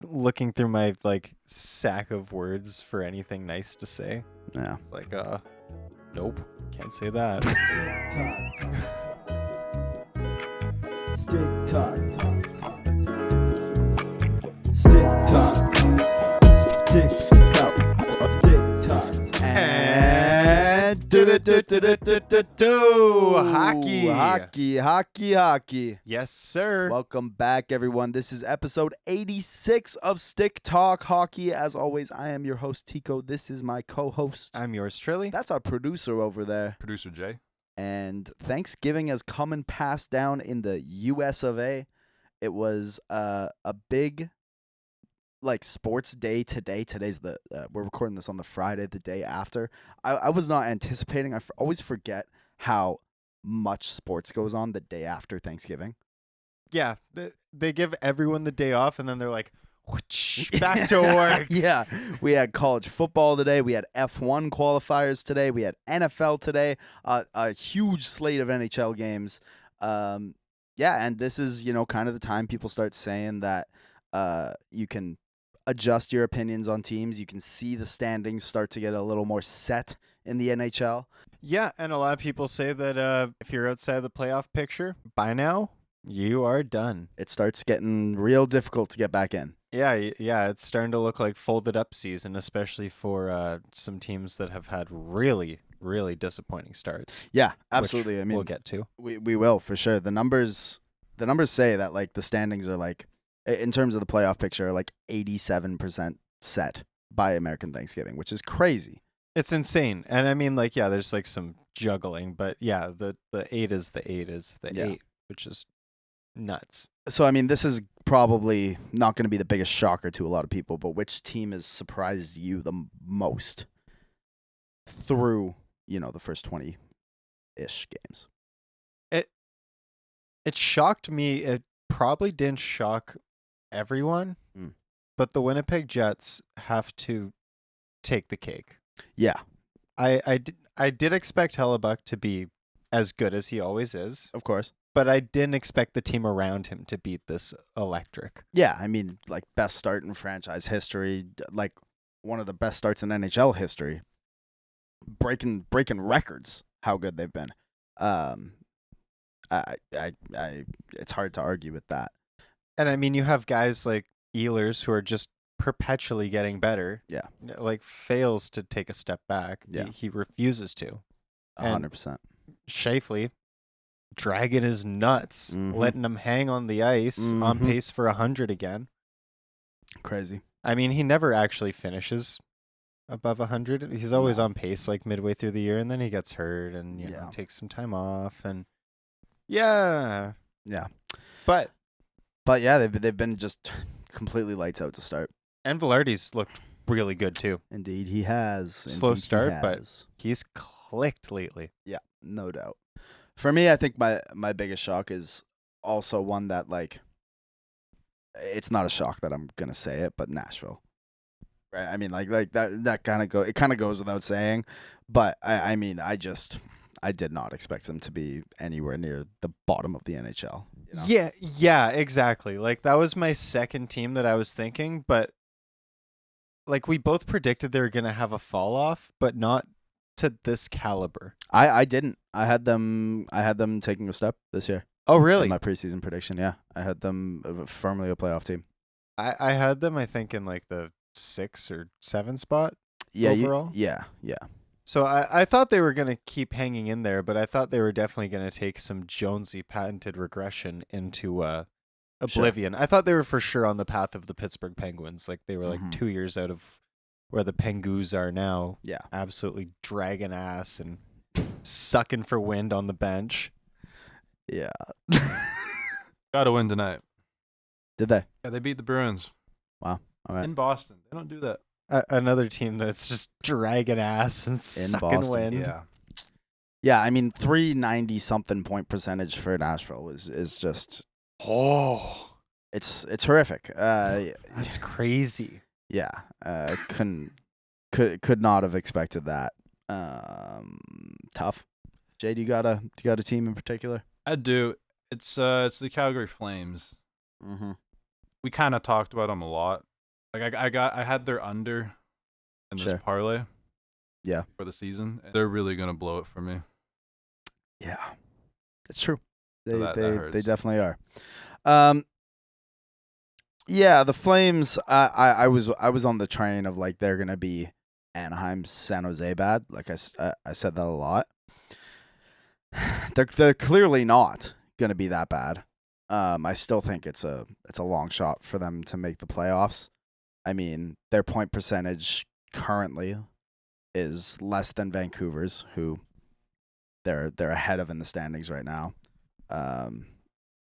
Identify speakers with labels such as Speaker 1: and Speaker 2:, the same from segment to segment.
Speaker 1: looking through my like sack of words for anything nice to say.
Speaker 2: Yeah.
Speaker 1: Like nope, can't say that.
Speaker 3: Stick talk. Stick talk. Stick talk. Stick talk.
Speaker 1: And
Speaker 2: Hockey.
Speaker 1: Yes, sir.
Speaker 2: Welcome back, everyone. This is episode 86 of Stick Talk Hockey. As always, I am your host, Tico. This is my co-host.
Speaker 1: I'm yours truly.
Speaker 2: That's our producer over there.
Speaker 4: Producer Jay.
Speaker 2: And Thanksgiving has come and passed down in the US of A. It was a big sports day today. Today's we're recording this on the Friday, the day after. I was not anticipating. Always forget how much sports goes on the day after Thanksgiving.
Speaker 1: Yeah, they give everyone the day off, and then they're like, whoosh, back to work.
Speaker 2: Yeah, we had college football today. We had F1 qualifiers today. We had NFL today. A huge slate of NHL games. Yeah, and this is kind of the time people start saying that you can adjust your opinions on teams. You can see the standings start to get a little more set in the NHL.
Speaker 1: Yeah, and a lot of people say that if you're outside the playoff picture, by now, you are done.
Speaker 2: It starts getting real difficult to get back in.
Speaker 1: Yeah, it's starting to look like folded up season, especially for some teams that have had really, really disappointing starts.
Speaker 2: Yeah, absolutely. I mean,
Speaker 1: we'll get to.
Speaker 2: We will for sure. The numbers say that the standings are in terms of the playoff picture, are 87% set by American Thanksgiving, which is crazy.
Speaker 1: It's insane. And I mean, there's some juggling, but yeah, the 8 is the 8 is the 8, which is nuts.
Speaker 2: So, I mean, this is probably not going to be the biggest shocker to a lot of people, but which team has surprised you the most through, the first 20-ish games?
Speaker 1: It shocked me. It probably didn't shock everyone, but the Winnipeg Jets have to take the cake.
Speaker 2: Yeah.
Speaker 1: I did expect Hellebuck to be as good as he always is.
Speaker 2: Of course.
Speaker 1: But I didn't expect the team around him to beat this electric.
Speaker 2: Yeah, I mean, best start in franchise history, one of the best starts in NHL history. Breaking records, how good they've been. It's hard to argue with that.
Speaker 1: And I mean, you have guys like Ehlers who are just perpetually getting better.
Speaker 2: Yeah.
Speaker 1: Fails to take a step back.
Speaker 2: Yeah.
Speaker 1: He refuses to.
Speaker 2: 100%.
Speaker 1: Scheifele dragging his nuts, letting him hang on the ice, on pace for 100 again.
Speaker 2: Crazy.
Speaker 1: I mean, he never actually finishes above 100. He's always on pace midway through the year, and then he gets hurt and takes some time off. And yeah. But
Speaker 2: yeah, they've been just completely lights out to start. And
Speaker 1: Velarde's looked really good too.
Speaker 2: Indeed, he has.
Speaker 1: Slow start, but he's clicked lately.
Speaker 2: Yeah, no doubt. For me, I think my biggest shock is also one that it's not a shock that I'm gonna say it, but Nashville. Right? I mean, that kind of goes without saying, but I mean, I did not expect them to be anywhere near the bottom of the NHL.
Speaker 1: Yeah, exactly. That was my second team that I was thinking, but we both predicted they were gonna have a fall off, but not to this caliber.
Speaker 2: I didn't. I had them taking a step this year.
Speaker 1: Oh, really?
Speaker 2: In my preseason prediction, yeah. I had them firmly a playoff team.
Speaker 1: I had them, I think, in the 6 or 7 spot.
Speaker 2: Yeah,
Speaker 1: overall.
Speaker 2: Yeah.
Speaker 1: So I thought they were gonna keep hanging in there, but I thought they were definitely gonna take some Jonesy patented regression into oblivion. Sure. I thought they were for sure on the path of the Pittsburgh Penguins. They were 2 years out of where the Pengoos are now.
Speaker 2: Yeah.
Speaker 1: Absolutely dragging ass and sucking for wind on the bench.
Speaker 2: Yeah.
Speaker 4: Got to win tonight.
Speaker 2: Did they?
Speaker 4: Yeah, they beat the Bruins.
Speaker 2: Wow. All right.
Speaker 4: In Boston. They don't do that.
Speaker 1: Another team that's just dragging ass and sucking wind.
Speaker 4: Yeah.
Speaker 2: Yeah, I mean, 390-something point percentage for Nashville is just...
Speaker 1: Oh.
Speaker 2: It's horrific.
Speaker 1: That's crazy.
Speaker 2: Yeah. Could not have expected that. Tough. Jay, do you got a team in particular?
Speaker 4: I do. It's the Calgary Flames.
Speaker 2: Mm-hmm.
Speaker 4: We kind of talked about them a lot Like I had their under in this
Speaker 2: Sure.
Speaker 4: parlay.
Speaker 2: Yeah.
Speaker 4: For the season, they're really gonna blow it for me.
Speaker 2: Yeah, it's true.
Speaker 4: So
Speaker 2: They
Speaker 4: that
Speaker 2: they
Speaker 4: hurts.
Speaker 2: definitely are. Yeah, the Flames. I was on the train of like they're gonna be Anaheim, San Jose bad. Like I said that a lot. They're clearly not gonna be that bad. I still think it's a long shot for them to make the playoffs. I mean, their point percentage currently is less than Vancouver's, who they're ahead of in the standings right now.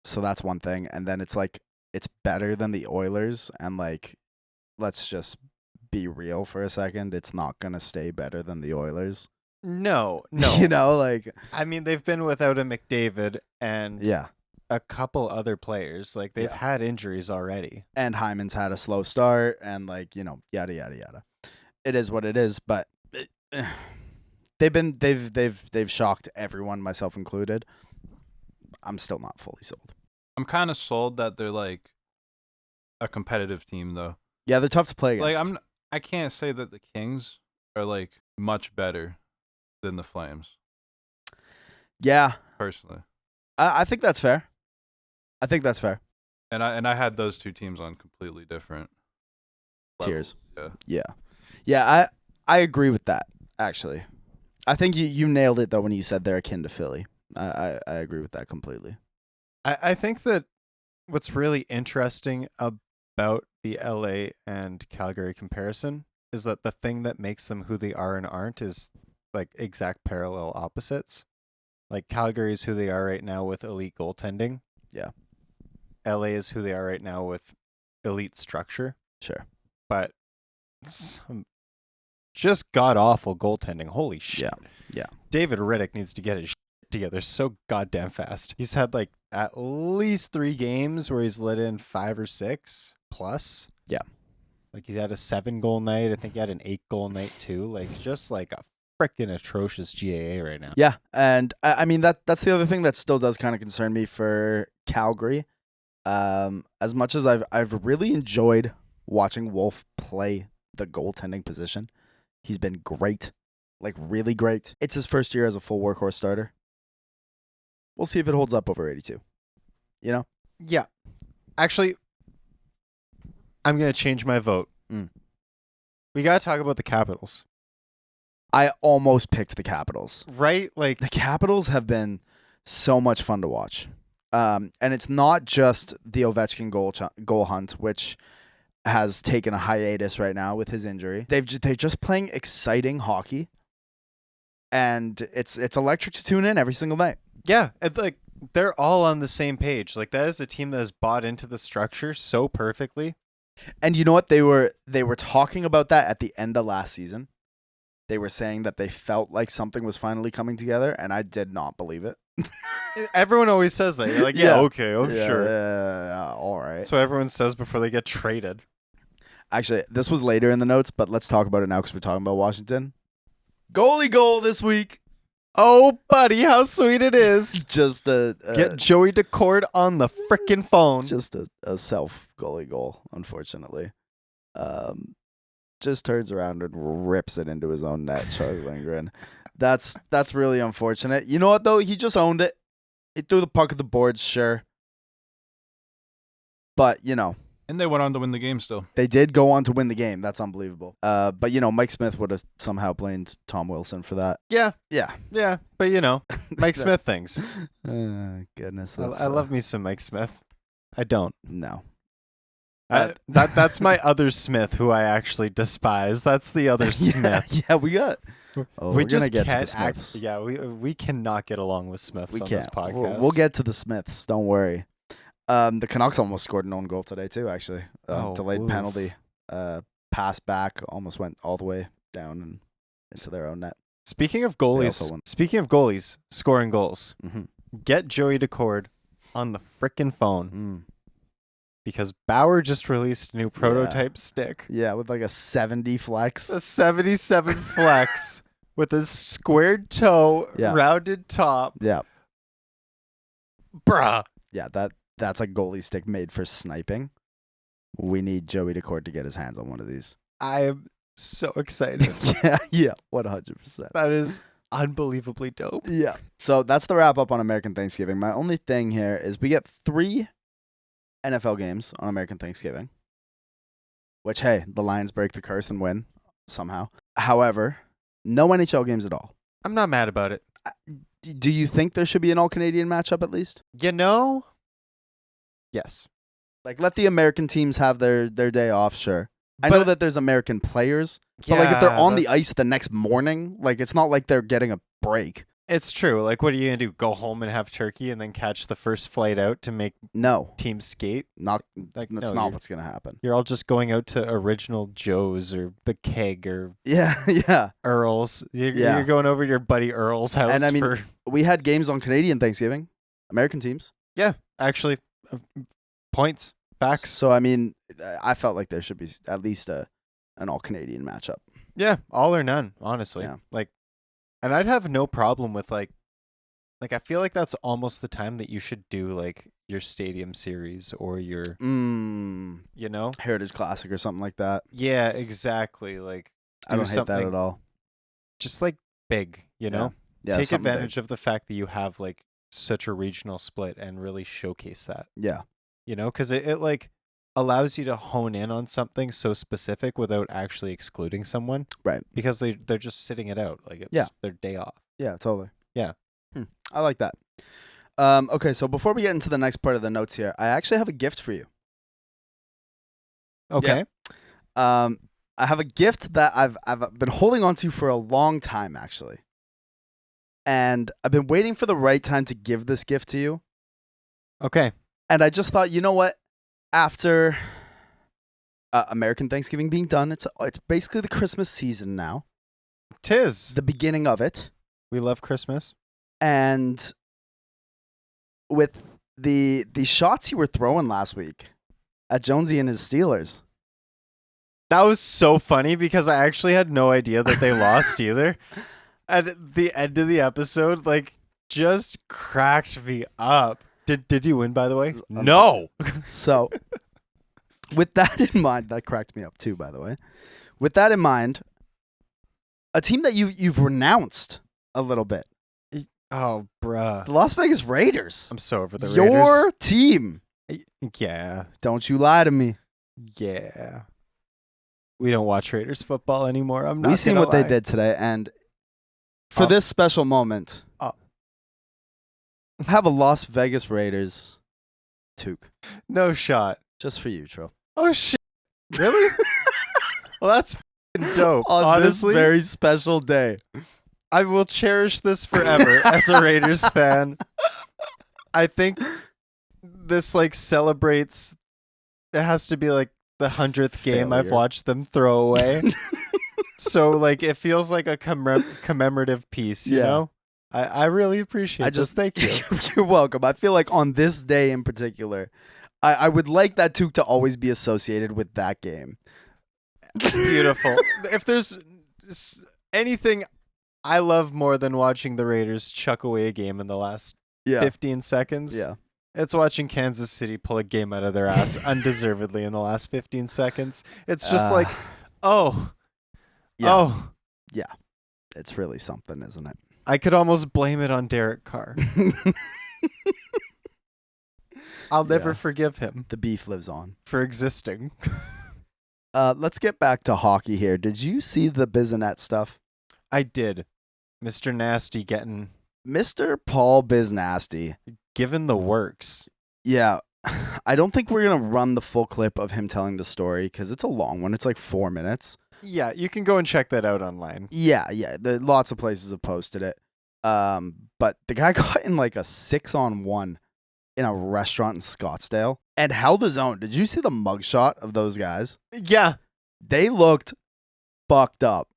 Speaker 2: So that's one thing, and then it's like it's better than the Oilers, and like let's just be real for a second, it's not gonna stay better than the Oilers.
Speaker 1: No.
Speaker 2: You know, like
Speaker 1: I mean, they've been without a McDavid and
Speaker 2: yeah.
Speaker 1: a couple other players. Like they've
Speaker 2: Yeah.
Speaker 1: had injuries already.
Speaker 2: And Hyman's had a slow start, and like yada yada yada. It is what it is, but they've shocked everyone, myself included. I'm still not fully sold.
Speaker 4: I'm kind of sold that they're like a competitive team though.
Speaker 2: Yeah, they're tough to play against.
Speaker 4: Like I can't say that the Kings are like much better than the Flames
Speaker 2: Yeah,
Speaker 4: personally.
Speaker 2: I think that's fair. I think that's fair.
Speaker 4: And I had those two teams on completely different
Speaker 2: Tiers.
Speaker 4: levels. Yeah.
Speaker 2: Yeah, I agree with that, actually. I think you nailed it, though, when you said they're akin to Philly. I agree with that completely.
Speaker 1: I think that what's really interesting about the LA and Calgary comparison is that the thing that makes them who they are and aren't is like exact parallel opposites. Like Calgary is who they are right now with elite goaltending.
Speaker 2: Yeah.
Speaker 1: LA is who they are right now with elite structure,
Speaker 2: Sure.
Speaker 1: but some just god awful goaltending. Holy shit.
Speaker 2: Yeah.
Speaker 1: David Riddick needs to get his shit together so goddamn fast. He's had like at least 3 games where he's let in 5 or 6 plus.
Speaker 2: Yeah.
Speaker 1: Like he's had a 7-goal night. I think he had an 8-goal night too. Like just like a freaking atrocious GAA right now.
Speaker 2: Yeah, and I mean that's the other thing that still does kind of concern me for Calgary. As much as I've really enjoyed watching Wolf play the goaltending position, he's been great, like really great. It's his first year as a full workhorse starter. We'll see if it holds up over 82. You know?
Speaker 1: Yeah. Actually, I'm going to change my vote. We got to talk about the Capitals.
Speaker 2: I almost picked the Capitals.
Speaker 1: Right? Like
Speaker 2: The Capitals have been so much fun to watch. And it's not just the Ovechkin goal hunt, which has taken a hiatus right now with his injury. They're just playing exciting hockey, and it's electric to tune in every single night.
Speaker 1: yeah, like they're all on the same page. Like that is a team that has bought into the structure so perfectly.
Speaker 2: And you know what? They were talking about that at the end of last season. They were saying that they felt like something was finally coming together, and I did not believe it.
Speaker 1: Everyone always says that. You're like, yeah, okay, I'm sure.
Speaker 2: All right.
Speaker 1: That's what everyone says before they get traded.
Speaker 2: Actually, this was later in the notes, but let's talk about it now because we're talking about Washington. Goalie goal this week.
Speaker 1: Oh, buddy, how sweet it is.
Speaker 2: Just
Speaker 1: Get Joey DeCord on the frickin' phone.
Speaker 2: just a self goalie goal, unfortunately. Just turns around and rips it into his own net, Charlie Lindgren. That's really unfortunate. You know what though? He just owned it. He threw the puck at the boards, sure. But,
Speaker 4: And they went on to win the game still.
Speaker 2: they did go on to win the game. That's unbelievable. But Mike Smith would have somehow blamed Tom Wilson for that.
Speaker 1: Yeah,
Speaker 2: Yeah.
Speaker 1: but Mike Smith things.
Speaker 2: Goodness.
Speaker 1: I love me some Mike Smith. I don't.
Speaker 2: No.
Speaker 1: That's my other Smith who I actually despise. That's the other Smith.
Speaker 2: Yeah, we got. Oh,
Speaker 1: we
Speaker 2: we're
Speaker 1: just
Speaker 2: gonna get to the
Speaker 1: can't
Speaker 2: Smiths.
Speaker 1: yeah, we cannot get along with Smiths
Speaker 2: We
Speaker 1: on
Speaker 2: can't.
Speaker 1: this podcast.
Speaker 2: We'll get to the Smiths. Don't worry. The Canucks almost scored an own goal today too. Actually, delayed
Speaker 1: oof.
Speaker 2: penalty. Pass back almost went all the way down and into their own net.
Speaker 1: Speaking of
Speaker 2: also
Speaker 1: goalies,
Speaker 2: won.
Speaker 1: scoring goals.
Speaker 2: Mm-hmm.
Speaker 1: Get Joey DeCord on the frickin' phone because Bauer just released a new prototype stick.
Speaker 2: Yeah, with like a 70 flex.
Speaker 1: A 77 flex with a squared toe,
Speaker 2: Yeah.
Speaker 1: rounded top.
Speaker 2: Yeah,
Speaker 1: Bruh.
Speaker 2: yeah. That's a goalie stick made for sniping. We need Joey DeCourt to get his hands on one of these.
Speaker 1: I am so excited.
Speaker 2: yeah, 100%.
Speaker 1: That is unbelievably dope.
Speaker 2: Yeah. So that's the wrap up on American Thanksgiving. My only thing here is we get 3 NFL games on American Thanksgiving, which, hey, the Lions break the curse and win somehow. However, no NHL games at all.
Speaker 1: I'm not mad about it.
Speaker 2: Do you think there should be an all-Canadian matchup at least?
Speaker 1: You know? Yes.
Speaker 2: Like, let the American teams have their day off, sure. I know that there's American players, but like if they're on the ice the next morning, like it's not like they're getting a break.
Speaker 1: It's true. Like, what are you going to do? Go home and have turkey and then catch the first flight out to make teams skate?
Speaker 2: That's
Speaker 1: Like,
Speaker 2: not what's going to happen.
Speaker 1: You're all just going out to Original Joe's or the Keg or
Speaker 2: yeah.
Speaker 1: Earl's. You're going over to your buddy Earl's house.
Speaker 2: And I mean, we had games on Canadian Thanksgiving, American teams.
Speaker 1: Yeah, actually, points. Facts.
Speaker 2: So, I mean, I felt like there should be at least an all-Canadian matchup.
Speaker 1: Yeah, all or none, honestly.
Speaker 2: Yeah.
Speaker 1: Like, and I'd have no problem with, like, I feel like that's almost the time that you should do, like, your Stadium Series or your, you know?
Speaker 2: Heritage Classic or something like that.
Speaker 1: Yeah, exactly. Like,
Speaker 2: I don't hate that at all.
Speaker 1: Just, like, big, you know?
Speaker 2: Yeah,
Speaker 1: take advantage of the fact that you have, like, such a regional split and really showcase that.
Speaker 2: Yeah.
Speaker 1: You know, because it like allows you to hone in on something so specific without actually excluding someone.
Speaker 2: Right.
Speaker 1: Because they're just sitting it out. Like, it's their day off.
Speaker 2: Yeah, totally.
Speaker 1: Yeah.
Speaker 2: I like that. Okay, so before we get into the next part of the notes here, I actually have a gift for you.
Speaker 1: Okay.
Speaker 2: Yeah. I have a gift that I've been holding on to for a long time, actually. And I've been waiting for the right time to give this gift to you.
Speaker 1: Okay.
Speaker 2: And I just thought, you know what? After American Thanksgiving being done, it's basically the Christmas season now.
Speaker 1: 'Tis.
Speaker 2: The beginning of it.
Speaker 1: We love Christmas.
Speaker 2: And with the shots you were throwing last week at Jonesy and his Steelers.
Speaker 1: That was so funny because I actually had no idea that they lost either. At the end of the episode, like, just cracked me up. Did you win, by the way? No.
Speaker 2: So, with that in mind, that cracked me up too, by the way. With that in mind, a team that you've renounced a little bit.
Speaker 1: Oh, bruh.
Speaker 2: The Las Vegas Raiders.
Speaker 1: I'm so over the Raiders.
Speaker 2: Your team.
Speaker 1: Yeah.
Speaker 2: Don't you lie to me.
Speaker 1: Yeah. We don't watch Raiders football anymore. I'm not
Speaker 2: We seen
Speaker 1: gonna
Speaker 2: what
Speaker 1: lie.
Speaker 2: they did today, and for this special moment, have a Las Vegas Raiders toque.
Speaker 1: No shot.
Speaker 2: Just for you, Tro.
Speaker 1: Oh, shit. Really? Well, that's f***ing dope.
Speaker 2: On
Speaker 1: Honestly,
Speaker 2: this very special day.
Speaker 1: I will cherish this forever as a Raiders fan. I think this, like, celebrates... It has to be, like, the 100th game I've watched them throw away. So, like, it feels like a commemorative piece, you know? I really appreciate this. Thank you.
Speaker 2: You're welcome. I feel like on this day in particular, I would like that toque to always be associated with that game.
Speaker 1: Beautiful. If there's anything I love more than watching the Raiders chuck away a game in the last 15 seconds, it's watching Kansas City pull a game out of their ass undeservedly in the last 15 seconds. It's just like,
Speaker 2: yeah. It's really something, isn't it?
Speaker 1: I could almost blame it on Derek Carr. I'll never forgive him.
Speaker 2: The beef lives on.
Speaker 1: For existing.
Speaker 2: Let's get back to hockey here. Did you see the Bizanet stuff?
Speaker 1: I did. Mr. Nasty getting...
Speaker 2: Mr. Paul Biznasty.
Speaker 1: Given the works.
Speaker 2: Yeah. I don't think we're going to run the full clip of him telling the story because it's a long one. It's like 4 minutes.
Speaker 1: Yeah, you can go and check that out online.
Speaker 2: Yeah. Lots of places have posted it. But the guy got in like a 6-on-1 in a restaurant in Scottsdale and held his own. Did you see the mugshot of those guys?
Speaker 1: Yeah.
Speaker 2: They looked fucked up.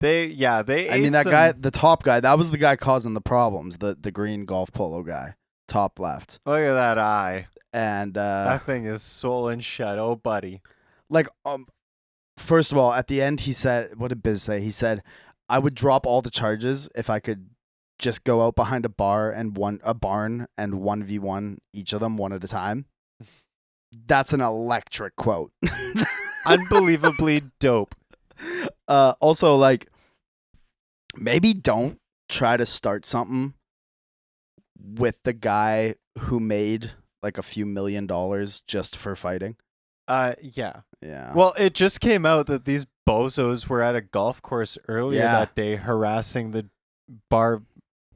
Speaker 1: I mean,
Speaker 2: that guy, the top guy, that was the guy causing the problems, the green golf polo guy, top left.
Speaker 1: Look at that eye.
Speaker 2: And
Speaker 1: that thing is swollen shut. Oh, buddy.
Speaker 2: Like, first of all, at the end, he said, what did Biz say? He said, I would drop all the charges if I could just go out behind a barn and 1v1 each of them one at a time. That's an electric quote.
Speaker 1: Unbelievably dope.
Speaker 2: Also, like, maybe don't try to start something with the guy who made like a few $1 million just for fighting.
Speaker 1: Yeah.
Speaker 2: Yeah.
Speaker 1: Well, it just came out that these bozos were at a golf course earlier
Speaker 2: Yeah.
Speaker 1: that day harassing the bar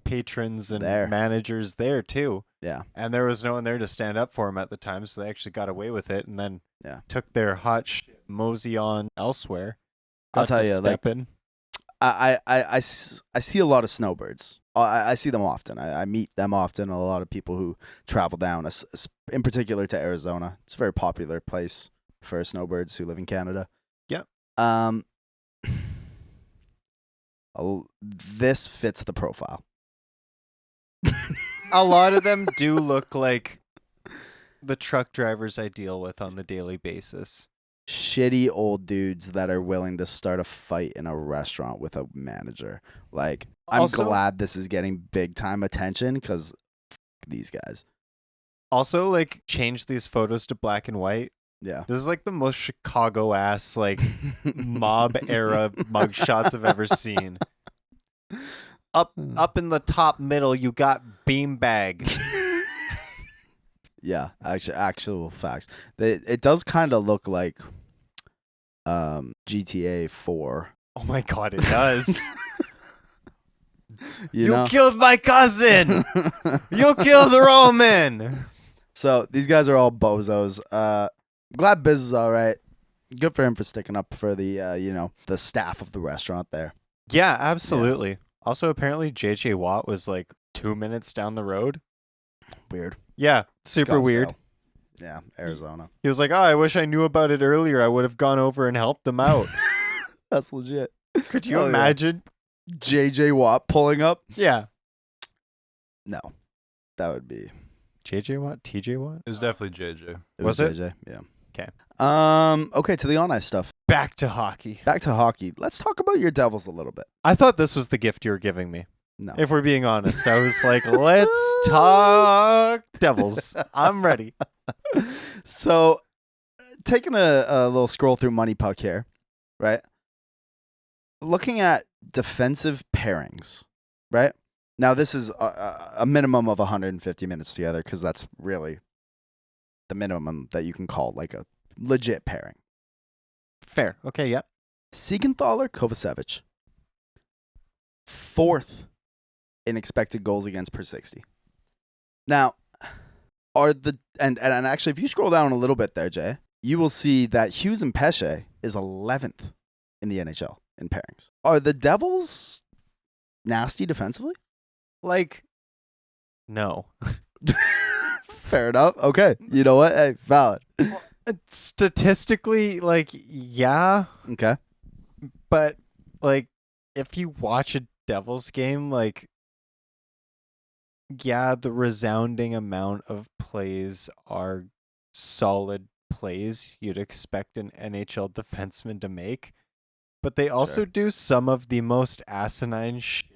Speaker 1: patrons and
Speaker 2: There.
Speaker 1: managers there too.
Speaker 2: Yeah.
Speaker 1: And there was no one there to stand up for them at the time, so they actually got away with it and then took their hot mosey on elsewhere.
Speaker 2: I'll
Speaker 1: Got
Speaker 2: tell
Speaker 1: to
Speaker 2: you,
Speaker 1: step
Speaker 2: like,
Speaker 1: in.
Speaker 2: I see a lot of snowbirds. I see them often. I meet them often. A lot of people who travel down, in particular to Arizona. It's a very popular place for snowbirds who live in Canada.
Speaker 1: Yep.
Speaker 2: This fits the profile.
Speaker 1: A lot of them do look like the truck drivers I deal with on the daily basis.
Speaker 2: Shitty old dudes that are willing to start a fight in a restaurant with a manager. Like, I'm
Speaker 1: Also-
Speaker 2: glad this is getting big time attention because these guys.
Speaker 1: Also, like, change these photos to black and white.
Speaker 2: Yeah.
Speaker 1: This is like the most Chicago ass, like, mob era mugshots I've ever seen. Up in the top middle, you got beanbag.
Speaker 2: Yeah, actual facts. It does kind of look like GTA 4.
Speaker 1: Oh my god, it does.
Speaker 2: You
Speaker 1: You
Speaker 2: know?
Speaker 1: killed my cousin. You killed Roman.
Speaker 2: So these guys are all bozos. Glad Biz is all right. Good for him for sticking up for the the staff of the restaurant there.
Speaker 1: Yeah, absolutely. Also, apparently, JJ Watt was like 2 minutes down the road.
Speaker 2: Weird.
Speaker 1: Yeah, super weird.
Speaker 2: Scottsdale. Yeah, Arizona.
Speaker 1: He was like, "Oh, I wish I knew about it earlier. I would have gone over and helped them out."
Speaker 2: That's legit.
Speaker 1: Could you
Speaker 2: Oh, yeah.
Speaker 1: imagine?
Speaker 2: JJ Watt pulling up?
Speaker 1: Yeah.
Speaker 2: No, that would be.
Speaker 1: JJ Watt, TJ Watt.
Speaker 4: It was definitely JJ.
Speaker 1: Was it?
Speaker 2: JJ? Yeah.
Speaker 1: 'Kay.
Speaker 2: Okay, to the on ice stuff.
Speaker 1: Back to hockey.
Speaker 2: Back to hockey. Let's talk about your Devils a little bit.
Speaker 1: I thought this was the gift you were giving me.
Speaker 2: No.
Speaker 1: If we're being honest, I was like, "Let's talk Devils." I'm ready.
Speaker 2: So, taking a little scroll through Money Puck here, right? Looking at defensive pairings, right? Now, this is a minimum of 150 minutes together because that's really the minimum that you can call like a legit pairing.
Speaker 1: Fair. Okay. Yep.
Speaker 2: Siegenthaler, Kovacevic, 4th in expected goals against per 60. Now, and actually, if you scroll down a little bit there, Jay, you will see that Hughes and Pesce is 11th in the NHL in pairings. Are the Devils nasty defensively?
Speaker 1: Like, no.
Speaker 2: Fair enough. Okay. You know what? Hey, valid.
Speaker 1: Statistically, like, yeah,
Speaker 2: Okay.
Speaker 1: but like, if you watch a Devils game, like, yeah, the resounding amount of plays are solid plays you'd expect an NHL defenseman to make, but they also
Speaker 2: Sure.
Speaker 1: do some of the most asinine shit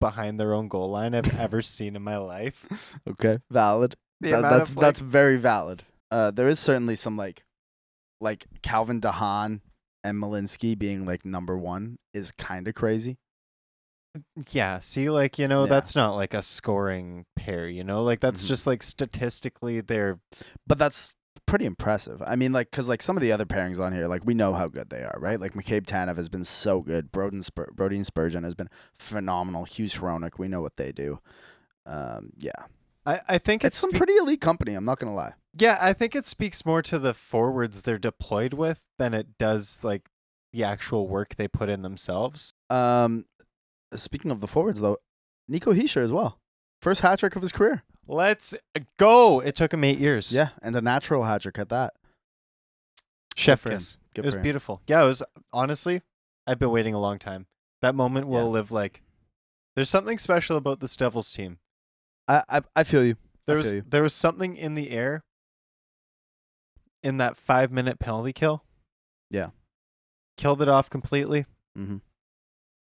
Speaker 1: behind their own goal line I've ever seen in my life.
Speaker 2: Okay. Valid.
Speaker 1: The amount of,
Speaker 2: That's very valid. There is certainly some like Calvin DeHaan and Malinsky being like number 1 is kind of crazy.
Speaker 1: yeah, see, like,
Speaker 2: Yeah.
Speaker 1: that's not like a scoring pair, like that's
Speaker 2: Mhm.
Speaker 1: just like statistically they're
Speaker 2: But that's pretty impressive. I mean, like, because like some of the other pairings on here, like we know how good they are, right? Like McCabe Tanev has been so good. Brody and Spurgeon has been phenomenal. Hughes Hronik, we know what they do. Yeah,
Speaker 1: I think
Speaker 2: it's some pretty elite company. I'm not gonna lie.
Speaker 1: Yeah, I think it speaks more to the forwards they're deployed with than it does like the actual work they put in themselves.
Speaker 2: Speaking of the forwards, though, Nico Hischier as well. First hat trick of his career.
Speaker 1: Let's go. It took him 8 years.
Speaker 2: Yeah, and a natural hat trick at that.
Speaker 1: Chef
Speaker 2: for him.
Speaker 1: kiss.
Speaker 2: Good
Speaker 1: It was
Speaker 2: for him.
Speaker 1: beautiful. Yeah, it was honestly, I've been waiting a long time. That moment will
Speaker 2: Yeah.
Speaker 1: live like there's something special about this Devils team.
Speaker 2: I feel you.
Speaker 1: There was something in the air in that 5-minute penalty kill.
Speaker 2: Yeah.
Speaker 1: Killed it off completely.
Speaker 2: Mm-hmm.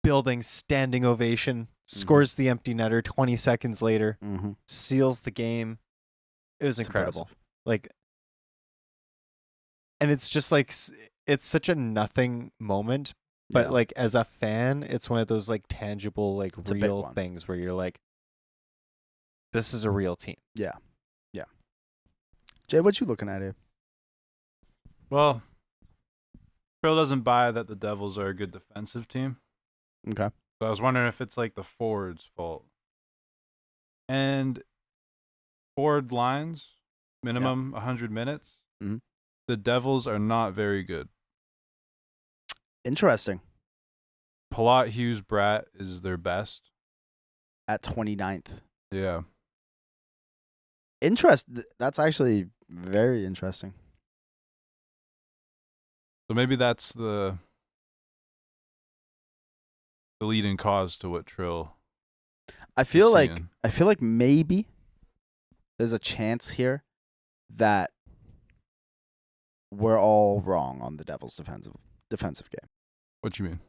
Speaker 1: Building standing ovation. Scores the empty netter 20 seconds later.
Speaker 2: Mm-hmm.
Speaker 1: Seals the game. It was incredible.
Speaker 2: Impressive.
Speaker 1: Like And it's just like it's such a nothing moment, but
Speaker 2: Yeah.
Speaker 1: like as a fan, it's one of those like tangible, like
Speaker 2: It's a big
Speaker 1: real
Speaker 2: one.
Speaker 1: things where you're like, this is a real team.
Speaker 2: Yeah. Jay, what you looking at here?
Speaker 4: Well, Trill doesn't buy that the Devils are a good defensive team.
Speaker 2: Okay.
Speaker 4: So I was wondering if it's like the forwards' fault. And forward lines, minimum 100 minutes.
Speaker 2: Mhm.
Speaker 4: The Devils are not very good.
Speaker 2: Interesting.
Speaker 4: Palat, Hughes, Bratt is their best.
Speaker 2: At 29th.
Speaker 4: Yeah.
Speaker 2: That's actually very interesting.
Speaker 4: So maybe that's the leading cause to what Trill
Speaker 2: I feel like
Speaker 4: seeing.
Speaker 2: maybe there's a chance here that we're all wrong on the Devils' defensive game.
Speaker 4: What you mean?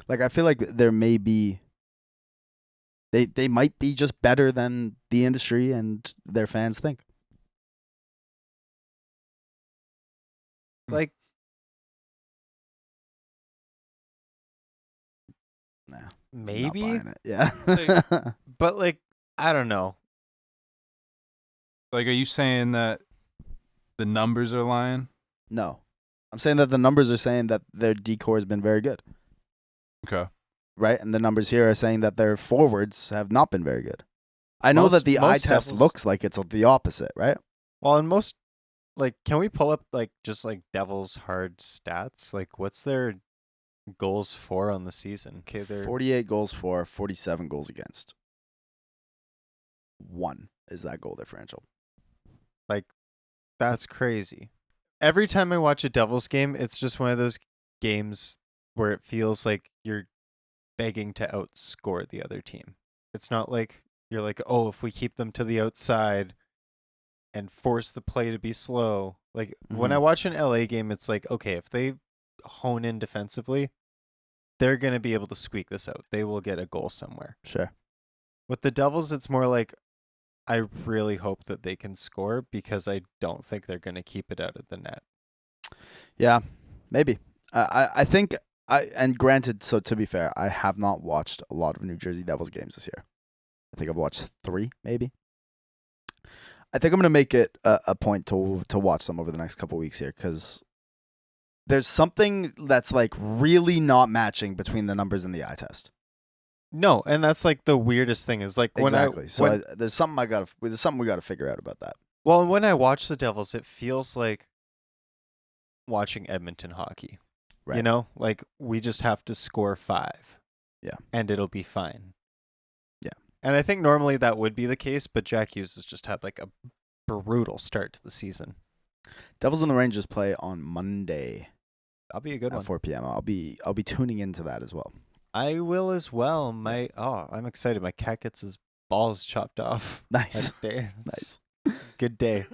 Speaker 2: Like I feel like there may be they might be just better than the industry and their fans think.
Speaker 1: Like,
Speaker 2: Nah, not
Speaker 1: maybe,
Speaker 2: buying it. Yeah.
Speaker 1: but like, I don't know.
Speaker 4: Like, are you saying that the numbers are lying?
Speaker 2: No. I'm saying that the numbers are saying that their decor has been very good.
Speaker 4: Okay.
Speaker 2: Right? And the numbers here are saying that their forwards have not been very good. I know that the eye
Speaker 1: most
Speaker 2: test
Speaker 1: Devils-
Speaker 2: looks like it's the opposite, right?
Speaker 1: Well, in most, like, can we pull up like just like Devils hard stats? Like, what's their goals for on the season? Okay, they're
Speaker 2: 48 goals for, 47 goals against. 1 is that goal differential.
Speaker 1: like, that's crazy. Every time I watch a Devils game, it's just one of those games where it feels like you're begging to outscore the other team. It's not like you're like, oh, if we keep them to the outside and force the play to be slow. Like when I
Speaker 2: Mhm.
Speaker 1: watch an LA game, it's like, okay, if they hone in defensively, they're going to be able to squeak this out. They will get a goal somewhere.
Speaker 2: Sure.
Speaker 1: With the Devils, it's more like, I really hope that they can score because I don't think they're going to keep it out of the net.
Speaker 2: Yeah, maybe. I think and granted, so to be fair, I have not watched a lot of New Jersey Devils games this year. I think I've watched 3, maybe. I think I'm gonna make it a point to watch them over the next couple weeks here because there's something that's like really not matching between the numbers and the eye test.
Speaker 1: No, and that's like the weirdest thing is like when
Speaker 2: Exactly. There's something we gotta figure out about that.
Speaker 1: when I watch the Devils, it feels like watching Edmonton hockey.
Speaker 2: Right.
Speaker 1: You know, like we just have to score 5.
Speaker 2: Yeah.
Speaker 1: And it'll be fine.
Speaker 2: Yeah.
Speaker 1: And I think normally that would be the case, but Jack Hughes has just had like a brutal start to the season.
Speaker 2: Devils and the Rangers play on Monday
Speaker 1: That'll be a good
Speaker 2: at
Speaker 1: one.
Speaker 2: 4 p.m. I'll be tuning into that as well.
Speaker 1: I will as well. I'm excited. My cat gets his balls chopped off.
Speaker 2: Nice.
Speaker 1: that day.
Speaker 2: Nice.
Speaker 1: Good day.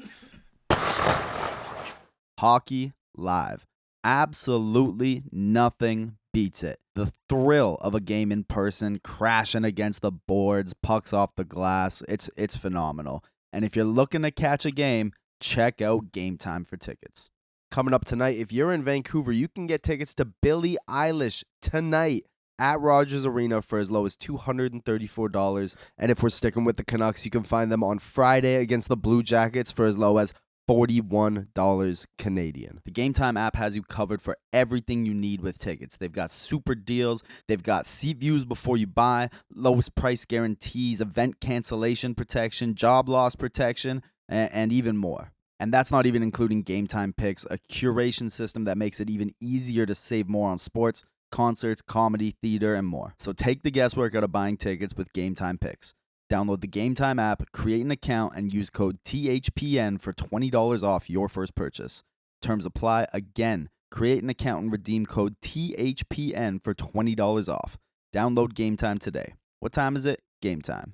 Speaker 2: Hockey Live. Absolutely nothing beats it. The thrill of a game in person, crashing against the boards, pucks off the glass. It's phenomenal. And if you're looking to catch a game, check out Game Time for tickets.
Speaker 5: Coming up tonight, if you're in Vancouver, you can get tickets to Billie Eilish tonight at Rogers Arena for as low as $234. And if we're sticking with the Canucks, you can find them on Friday against the Blue Jackets for as low as $41 Canadian.
Speaker 2: The Game Time app has you covered for everything you need with tickets. They've got super deals, they've got seat views before you buy, lowest price guarantees, event cancellation protection, job loss protection, and even more. And that's not even including Game Time picks, a curation system that makes it even easier to save more on sports, concerts, comedy, theater, and more. So take the guesswork out of buying tickets with Game Time picks. Download the Game Time app, create an account, and use code THPN for $20 off your first purchase. Terms apply. Again, create an account and redeem code THPN for $20 off. Download Game Time today. What time is it? Game Time.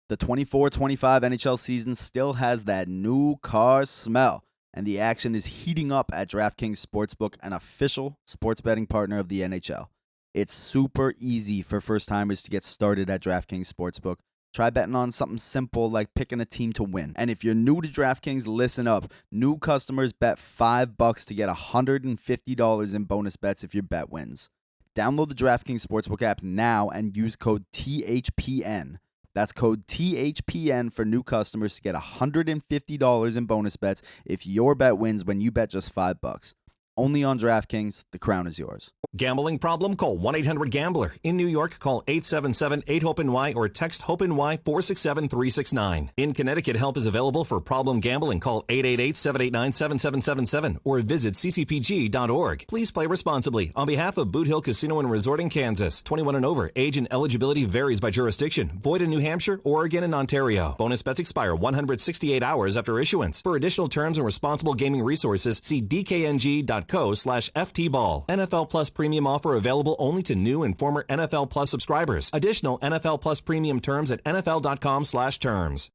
Speaker 2: The 24-25 NHL season still has that new car smell, and the action is heating up at DraftKings Sportsbook, an official sports betting partner of the NHL. It's super easy for first-timers to get started at DraftKings Sportsbook. Try betting on something simple like picking a team to win. And if you're new to DraftKings, listen up. New customers bet $5 to get $150 in bonus bets if your bet wins. Download the DraftKings Sportsbook app now and use code THPN. That's code THPN for new customers to get $150 in bonus bets if your bet wins when you bet just $5. Only on DraftKings, the crown is yours.
Speaker 6: Gambling problem? Call 1-800-GAMBLER. In New York, call 877-8-HOPE-NY or text HOPE-NY 467-369. In Connecticut, help is available for problem gambling. Call 888-789-7777 or visit ccpg.org. Please play responsibly. On behalf of Boot Hill Casino and Resort in Kansas, 21 and over, age and eligibility varies by jurisdiction. Void in New Hampshire, Oregon, and Ontario. Bonus bets expire 168 hours after issuance. For additional terms and responsible gaming resources, see dkng.co/ftball. NFL Plus premium offer available only to new and former NFL Plus subscribers. Additional NFL Plus premium terms at nfl.com/terms.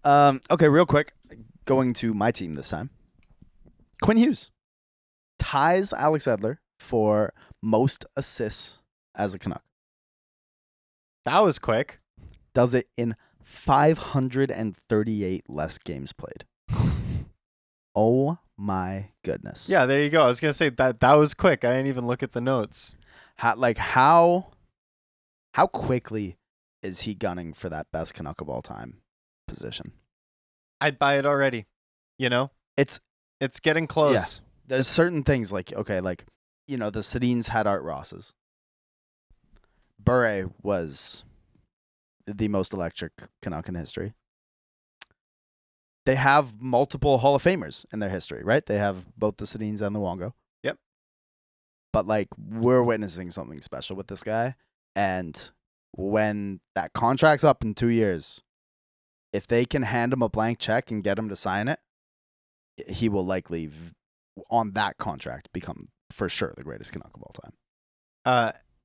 Speaker 2: Okay, real quick. Going to my team this time. Quinn Hughes ties Alex Edler for most assists as a Canuck.
Speaker 1: That was quick.
Speaker 2: Does it in 538 less games played. Oh my goodness.
Speaker 1: Yeah, there you go. I was gonna say that was quick. I didn't even look at the notes.
Speaker 2: How quickly is he gunning for that best Canuck of all time position?
Speaker 1: I'd buy it already. You know,
Speaker 2: It's
Speaker 1: getting close.
Speaker 2: There's certain things the Sedins had Art Rosses. Bure was the most electric Canuck in history. They have multiple Hall of Famers in their history, right? They have both the Sedins and the Wongo.
Speaker 1: Yep.
Speaker 2: But we're witnessing something special with this guy, and when that contract's up in 2 years, if they can hand him a blank check and get him to sign it, he will likely, on that contract, become for sure the greatest Canuck of all time.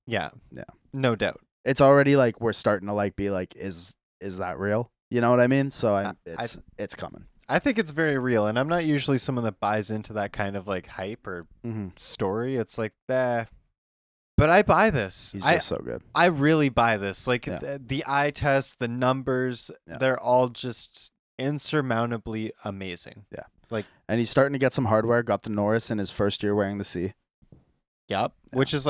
Speaker 1: Yeah,
Speaker 2: Yeah.
Speaker 1: no doubt.
Speaker 2: It's already we're starting to be is that real? You know what I mean? So it's coming.
Speaker 1: I think it's very real, and I'm not usually someone that buys into that kind of hype or story. It's but I buy this.
Speaker 2: He's just so good.
Speaker 1: I really buy this.
Speaker 2: Yeah.
Speaker 1: The eye test, the numbers,
Speaker 2: Yeah.
Speaker 1: they're all just insurmountably amazing.
Speaker 2: Yeah.
Speaker 1: And
Speaker 2: he's starting to get some hardware. Got the Norris in his first year wearing the C.
Speaker 1: Yep.
Speaker 2: Yeah.
Speaker 1: Which is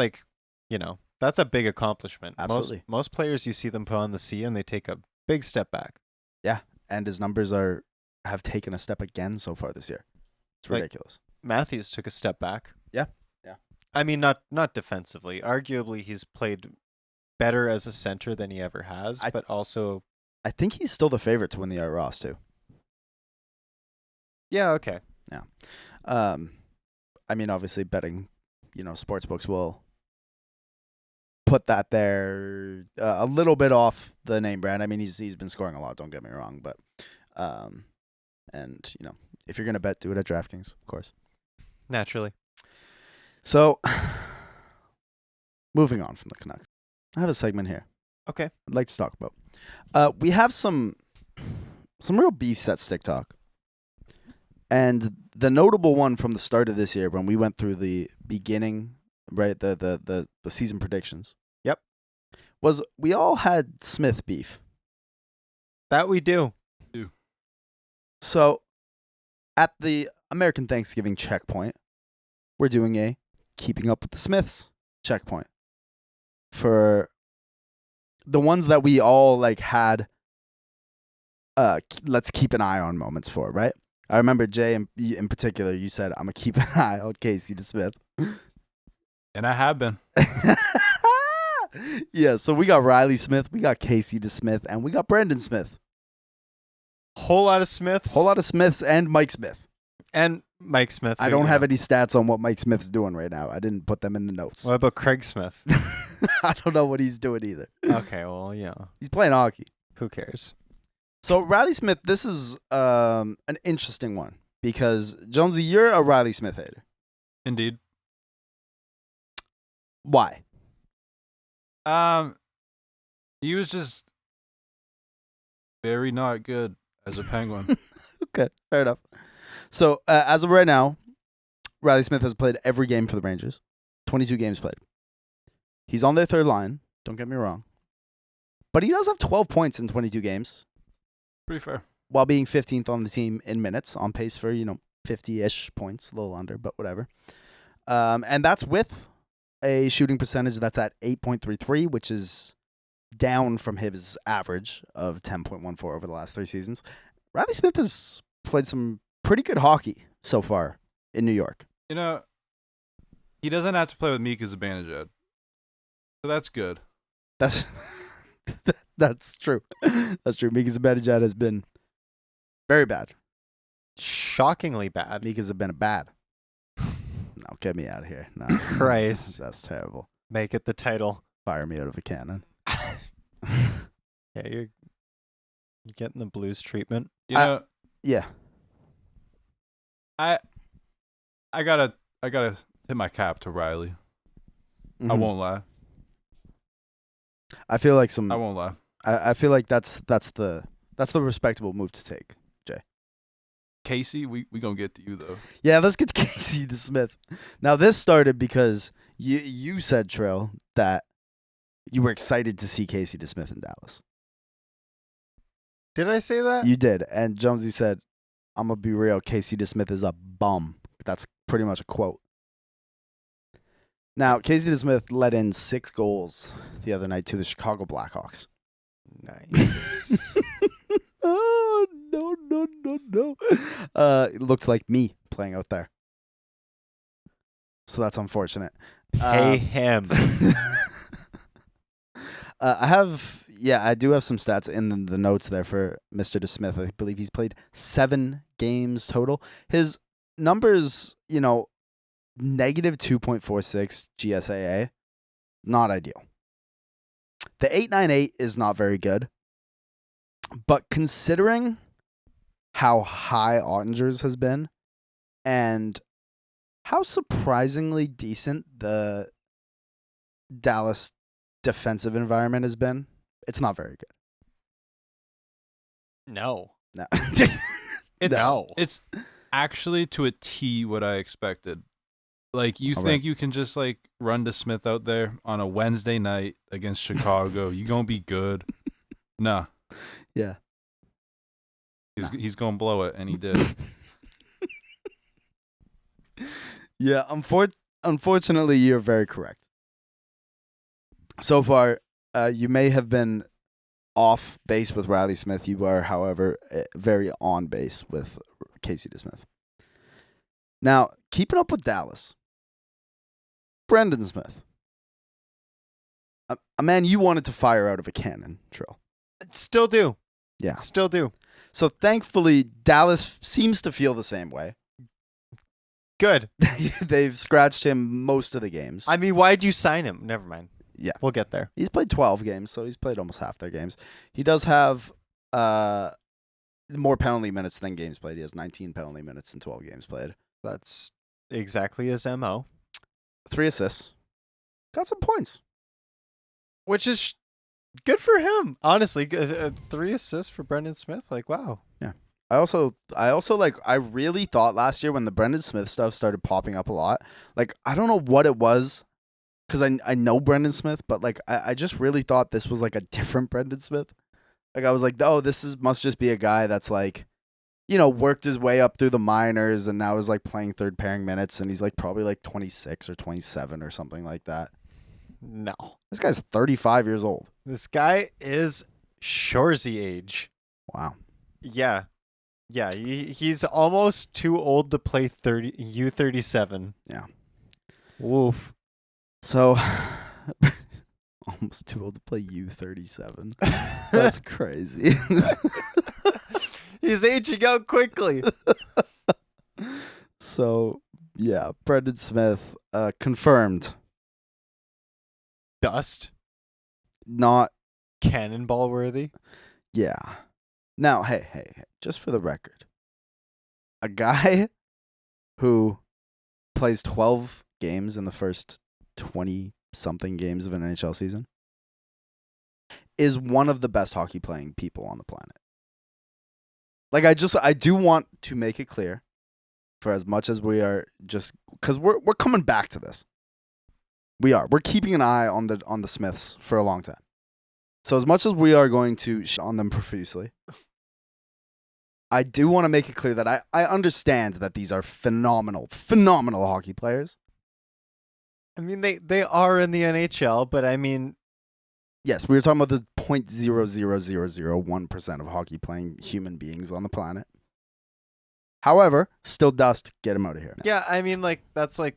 Speaker 1: that's a big accomplishment.
Speaker 2: Absolutely.
Speaker 1: Most players, you see them put on the C and they take a big step back.
Speaker 2: Yeah, and his numbers have taken a step again so far this year. It's ridiculous.
Speaker 1: Matthews took a step back.
Speaker 2: Yeah.
Speaker 1: I mean, not defensively. Arguably, he's played better as a center than he ever has, but also...
Speaker 2: I think he's still the favorite to win the Art Ross, too.
Speaker 1: Yeah, okay.
Speaker 2: Yeah. I mean, obviously, betting, sportsbooks will put that there a little bit off the name brand. I mean, he's been scoring a lot, don't get me wrong, but and if you're going to bet, do it at DraftKings, of course.
Speaker 1: Naturally.
Speaker 2: So, moving on from the Canucks. I have a segment here
Speaker 1: Okay.
Speaker 2: I'd like to talk about. We have some real beefs at Stick Talk. And the notable one from the start of this year when we went through the beginning, right, the season predictions.
Speaker 1: Yep.
Speaker 2: Was we all had Smith beef.
Speaker 1: That we do.
Speaker 2: So, at the American Thanksgiving checkpoint, we're doing a Keeping Up with the Smiths checkpoint. For the ones that we all had, let's keep an eye on moments for, right? I remember, Jay, in particular, you said, I'm going to keep an eye on Casey DeSmith.
Speaker 4: And I have been.
Speaker 2: Yeah, so we got Riley Smith, we got Casey DeSmith, and we got Brendan Smith.
Speaker 1: Whole lot of Smiths.
Speaker 2: Whole lot of Smiths and Mike Smith.
Speaker 1: And Mike Smith.
Speaker 2: I don't have any stats on what Mike Smith's doing right now. I didn't put them in the notes.
Speaker 1: What about Craig Smith?
Speaker 2: I don't know what he's doing either.
Speaker 1: Okay, well, yeah.
Speaker 2: He's playing hockey.
Speaker 1: Who cares?
Speaker 2: So, Riley Smith, this is an interesting one because, Jonesy, you're a Riley Smith hater.
Speaker 4: Indeed.
Speaker 2: Why?
Speaker 4: He was just very not good as a Penguin.
Speaker 2: Okay, fair enough. So, as of right now, Riley Smith has played every game for the Rangers. 22 games played. He's on their third line. Don't get me wrong. But he does have 12 points in 22 games
Speaker 4: Pretty fair.
Speaker 2: while being 15th on the team in minutes, on pace for, 50-ish points, a little under, but whatever. And that's with a shooting percentage that's at 8.33, which is down from his average of 10.14 over the last 3 seasons. Riley Smith has played some pretty good hockey so far in New York.
Speaker 4: He doesn't have to play with Mika Zibanejad. So that's good.
Speaker 2: That's that's true. That's true. Mika Zibanejad has been very bad.
Speaker 1: Shockingly bad.
Speaker 2: Mika's have been bad. No, get me out of here. No,
Speaker 1: Christ.
Speaker 2: that's terrible.
Speaker 1: Make it the title.
Speaker 2: Fire me out of a cannon.
Speaker 1: Yeah, you're getting the Blues treatment.
Speaker 2: Yeah.
Speaker 4: I gotta tip my cap to Riley. I
Speaker 2: Mhm.
Speaker 4: won't lie.
Speaker 2: I feel like
Speaker 4: I won't lie.
Speaker 2: I feel like that's the respectable move to take.
Speaker 4: Casey, we gonna get to you though.
Speaker 2: Yeah, let's get to Casey DeSmith. Now this started because you said, Trill, that you were excited to see Casey DeSmith in Dallas.
Speaker 1: Did I say that?
Speaker 2: You did, and Jonesy said, "I'm gonna be real. Casey DeSmith is a bum." That's pretty much a quote. Now, Casey DeSmith let in 6 goals the other night to the Chicago Blackhawks.
Speaker 1: Nice.
Speaker 2: Oh, no. It looked like me playing out there. So that's unfortunate.
Speaker 1: Pay him.
Speaker 2: I do have some stats in the notes there for Mr. DeSmith. I believe he's played 7 games total. His numbers, negative 2.46 GSAA, not ideal. The 898 is not very good. But considering how high Ottinger's has been and how surprisingly decent the Dallas defensive environment has been, it's not very good.
Speaker 1: No.
Speaker 2: No.
Speaker 4: It's actually to a T what I expected. Like, you
Speaker 2: All
Speaker 4: think you can just, run to Smith out there on a Wednesday night against Chicago. You gonna be good. Nah.
Speaker 2: Yeah.
Speaker 4: He's gonna blow it, and he did.
Speaker 2: Yeah, unfortunately, you're very correct. So far, you may have been off base with Riley Smith. You are, however, very on base with Casey DeSmith. Now, keeping up with Dallas, Brendan Smith. A man you wanted to fire out of a cannon, Trill.
Speaker 1: Still do.
Speaker 2: Yeah.
Speaker 1: Still do.
Speaker 2: So thankfully, Dallas seems to feel the same way.
Speaker 1: Good.
Speaker 2: They've scratched him most of the games.
Speaker 1: I mean, why'd you sign him? Never mind.
Speaker 2: Yeah.
Speaker 1: We'll get there.
Speaker 2: He's played 12 games, so he's played almost half their games. He does have more penalty minutes than games played. He has 19 penalty minutes in 12 games played.
Speaker 1: That's exactly his MO.
Speaker 2: 3 assists. Got some points.
Speaker 1: Which is good for him. Honestly, 3 assists for Brendan Smith. Like, wow.
Speaker 2: I also I really thought last year when the Brendan Smith stuff started popping up a lot, I don't know what it was, because I know Brendan Smith, but I just really thought this was a different Brendan Smith. I was like, oh, must just be a guy that's worked his way up through the minors and now is playing third pairing minutes, and he's probably 26 or 27 or something like that.
Speaker 1: No.
Speaker 2: This guy's 35 years old.
Speaker 1: This guy is Shoresy age.
Speaker 2: Wow.
Speaker 1: Yeah. Yeah, he's almost too old to play U37.
Speaker 2: Yeah.
Speaker 1: Woof.
Speaker 2: So, almost too old to play U37. That's crazy.
Speaker 1: He's aging out quickly.
Speaker 2: So, yeah, Brendan Smith confirmed.
Speaker 1: Dust.
Speaker 2: Not,
Speaker 1: Cannonball worthy.
Speaker 2: yeah. Now, hey, just for the record, a guy who plays 12 games in the first 20-something games of an NHL season is one of the best hockey playing people on the planet. I do want to make it clear, for as much as we are just, because we're coming back to this. We're keeping an eye on the Smiths for a long time. So as much as we are going to shit on them profusely, I do want to make it clear that I understand that these are phenomenal hockey players.
Speaker 1: I mean, they are in the NHL, but I mean,
Speaker 2: Yes, we were talking about the 0.00001% of hockey playing human beings on the planet. However, still dust. Get him out of here.
Speaker 1: yeah, I mean, like that's like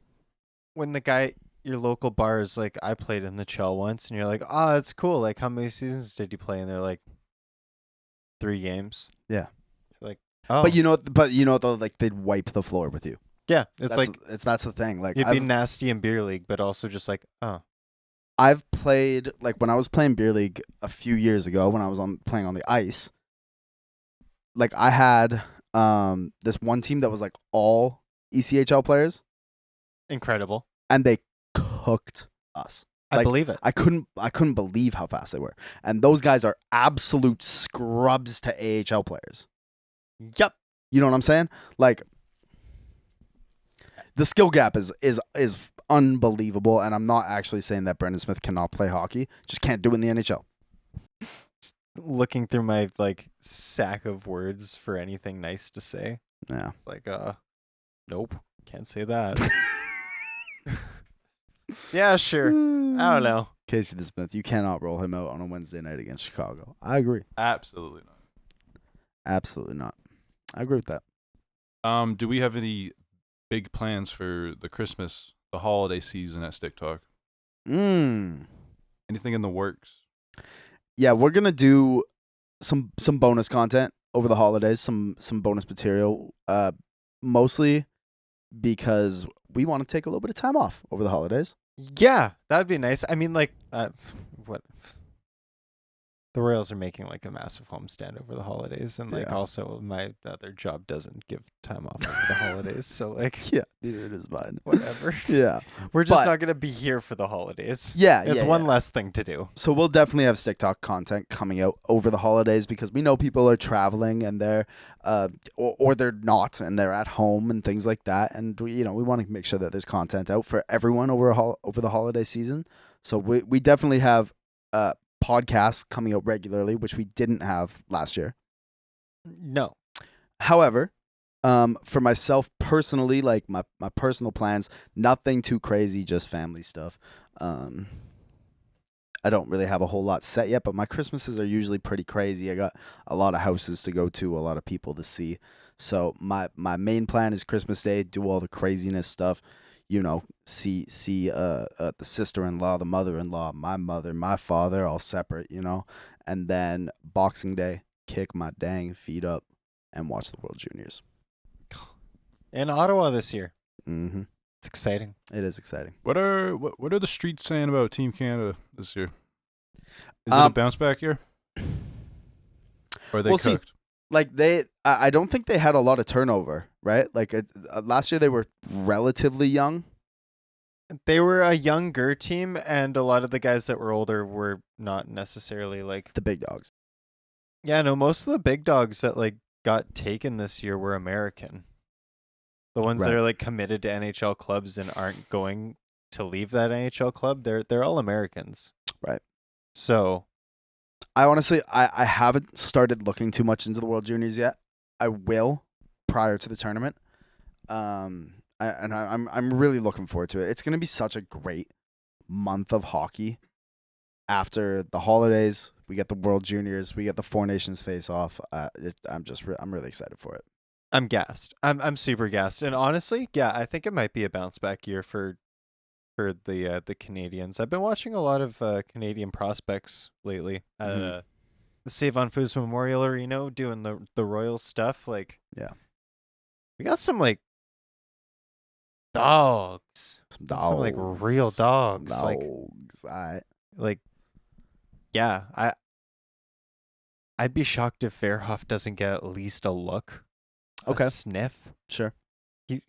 Speaker 1: when the guy, your local bar is like, I played in the Chell once, and you're like, oh, that's cool. Like, how many seasons did you play? And they're like, 3 games.
Speaker 2: Yeah.
Speaker 1: You're like, oh,
Speaker 2: But you know, though, like they'd wipe the floor with you.
Speaker 1: yeah, it's like
Speaker 2: that's the thing. Like
Speaker 1: you'd be nasty in beer league, but also just like, oh,
Speaker 2: I've played, like when I was playing beer league a few years ago when I was playing on the ice. Like I had this one team that was like all ECHL players,
Speaker 1: incredible.
Speaker 2: and they cooked us.
Speaker 1: I
Speaker 2: Like,
Speaker 1: believe it.
Speaker 2: I couldn't believe how fast they were. And those guys are absolute scrubs to AHL players.
Speaker 1: Yep.
Speaker 2: You know what I'm saying? Like the skill gap is unbelievable, and I'm not actually saying that Brendan Smith cannot play hockey. Just can't do it in the NHL.
Speaker 1: Looking through my like sack of words for anything nice to say.
Speaker 2: Yeah.
Speaker 1: Like, nope, can't say that. Yeah, sure. I don't know.
Speaker 2: Casey DeSmith, you cannot roll him out on a Wednesday night against Chicago. I agree.
Speaker 4: Absolutely not.
Speaker 2: Absolutely not. I agree with that.
Speaker 4: Do we have any big plans for the holiday season at Stick Talk?
Speaker 2: Mm.
Speaker 4: Anything in the works?
Speaker 2: Yeah, we're gonna do some bonus content over the holidays, some bonus material. Mostly because we want to take a little bit of time off over the holidays.
Speaker 1: Yeah, that'd be nice. I mean, like, what? The Royals are making like a massive homestand over the holidays, and like
Speaker 2: Yeah.
Speaker 1: also my other job doesn't give time off over the holidays, so like,
Speaker 2: Yeah, neither does mine.
Speaker 1: whatever.
Speaker 2: Yeah,
Speaker 1: We're just
Speaker 2: But-
Speaker 1: not gonna be here for the holidays.
Speaker 2: yeah,
Speaker 1: It's
Speaker 2: yeah,
Speaker 1: one
Speaker 2: yeah.
Speaker 1: less thing to do.
Speaker 2: So we'll definitely have Stick Talk content coming out over the holidays because we know people are traveling and they're, or they're not and they're at home and things like that. And we want to make sure that there's content out for everyone over the holiday season. So we definitely have podcasts coming out regularly, which we didn't have last year.
Speaker 1: No.
Speaker 2: However, for myself personally, like my personal plans, nothing too crazy, just family stuff. I don't really have a whole lot set yet, but my Christmases are usually pretty crazy. I got a lot of houses to go to, a lot of people to see. So my main plan is Christmas Day, do all the craziness stuff, see the sister-in-law, the mother-in-law, my mother, my father, all separate, and then Boxing Day, kick my dang feet up and watch the World Juniors.
Speaker 1: In Ottawa this year.
Speaker 2: Mm-hmm.
Speaker 1: It's exciting.
Speaker 2: It is exciting.
Speaker 4: What are the streets saying about Team Canada this year? Is it a bounce back year? Or are they
Speaker 2: We'll see.
Speaker 4: cooked?
Speaker 2: Like I don't think they had a lot of turnover, right? Like last year they were relatively young.
Speaker 1: They were a younger team, and a lot of the guys that were older were not necessarily like.
Speaker 2: The big dogs.
Speaker 1: Yeah, no, most of the big dogs that like got taken this year were American. The ones that
Speaker 2: Right.
Speaker 1: are like committed to NHL clubs and aren't going to leave that NHL club, they're all Americans.
Speaker 2: Right.
Speaker 1: So
Speaker 2: I honestly I haven't started looking too much into the World Juniors yet. I will prior to the tournament. I'm really looking forward to it. It's gonna be such a great month of hockey. After the holidays, we get the World Juniors, we get the Four Nations face off. I'm really excited for it.
Speaker 1: I'm gassed. I'm super gassed. And honestly, yeah, I think it might be a bounce back year for the Canadians. I've been watching a lot of Canadian prospects lately at the Save on Foods Memorial Arena doing the Royals stuff. Like,
Speaker 2: Yeah.
Speaker 1: we got some like dogs.
Speaker 2: Some
Speaker 1: Some, like, real dogs,
Speaker 2: Some
Speaker 1: like-
Speaker 2: dogs.
Speaker 1: Like, yeah, I'd be shocked if Verhoff doesn't get at least a look,
Speaker 2: Okay.
Speaker 1: a sniff.
Speaker 2: Sure.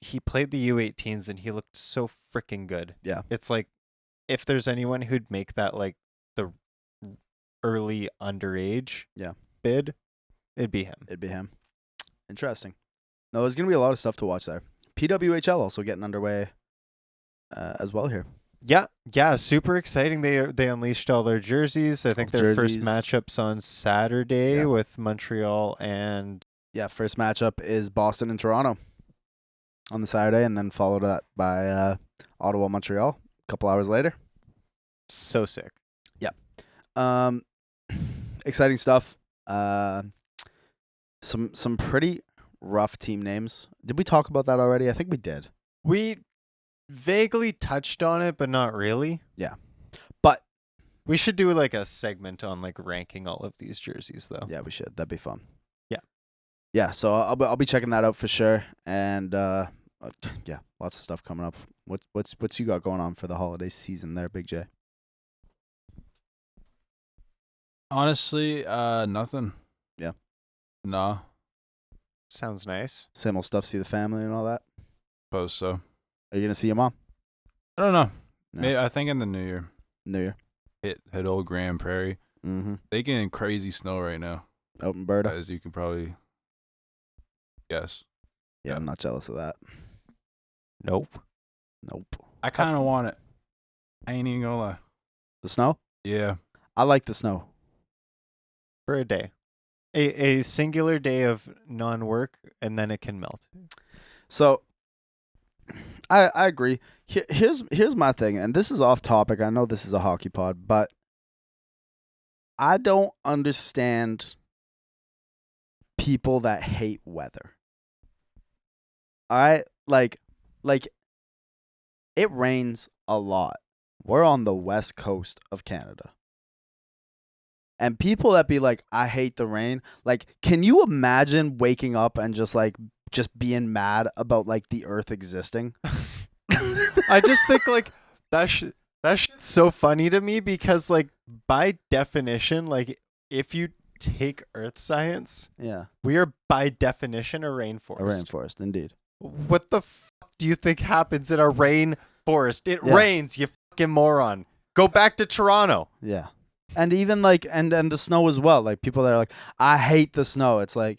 Speaker 1: He played the U18s and he looked so freaking good.
Speaker 2: Yeah.
Speaker 1: It's like if there's anyone who'd make that like the early underage bid, it'd be him.
Speaker 2: It'd be him. Interesting. No, there's gonna be a lot of stuff to watch there. PWHL also getting underway as well here.
Speaker 1: Yeah, super exciting. They unleashed all their jerseys. I think their first
Speaker 2: Jerseys.
Speaker 1: matchups on Saturday
Speaker 2: Yeah.
Speaker 1: with Montreal and
Speaker 2: Yeah, first matchup is Boston and Toronto on the Saturday, and then followed up by Ottawa, Montreal a couple hours later.
Speaker 1: so sick.
Speaker 2: Exciting stuff. Some pretty rough team names. Did we talk about that already? I think we did.
Speaker 1: We vaguely touched on it, but not really.
Speaker 2: Yeah. But
Speaker 1: We should do like a segment on like ranking all of these jerseys though.
Speaker 2: yeah, we should. That'd be fun.
Speaker 1: Yeah.
Speaker 2: Yeah, so I'll be checking that out for sure. And yeah, lots of stuff coming up. What's you got going on for the holiday season there, Big J?
Speaker 4: Honestly, nothing.
Speaker 2: Yeah.
Speaker 4: Nah,
Speaker 1: Sounds nice.
Speaker 2: Same old stuff, see the family and all that.
Speaker 4: suppose so.
Speaker 2: Are you gonna see your mom?
Speaker 4: I don't know.
Speaker 2: No.
Speaker 4: Maybe I think in the New Year.
Speaker 2: New Year.
Speaker 4: Hit old Grand Prairie.
Speaker 2: Mm-hmm.
Speaker 4: They getting crazy snow right now,
Speaker 2: Out in Berta.
Speaker 4: as you can probably guess.
Speaker 2: Yeah, I'm not jealous of that.
Speaker 1: Nope.
Speaker 2: Nope.
Speaker 4: I kind of want it. I ain't even gonna lie.
Speaker 2: The snow?
Speaker 4: Yeah.
Speaker 2: I like the snow.
Speaker 1: For a day. A singular day of non-work and then it can melt.
Speaker 2: So I agree. Here's my thing, and this is off topic. I know this is a hockey pod, but I don't understand people that hate weather. All right? Like it rains a lot. We're on the west coast of Canada. And people that be like, I hate the rain. Like, can you imagine waking up and just being mad about like the earth existing?
Speaker 1: I just think like that shit's so funny to me because like by definition, like if you take earth science,
Speaker 2: Yeah.
Speaker 1: we are by definition a rainforest.
Speaker 2: A rainforest, indeed.
Speaker 1: What the fuck do you think happens in a rainforest? It
Speaker 2: Yeah.
Speaker 1: rains, you fucking moron. Go back to Toronto.
Speaker 2: Yeah. And even like and the snow as well. Like people that are like, I hate the snow. It's like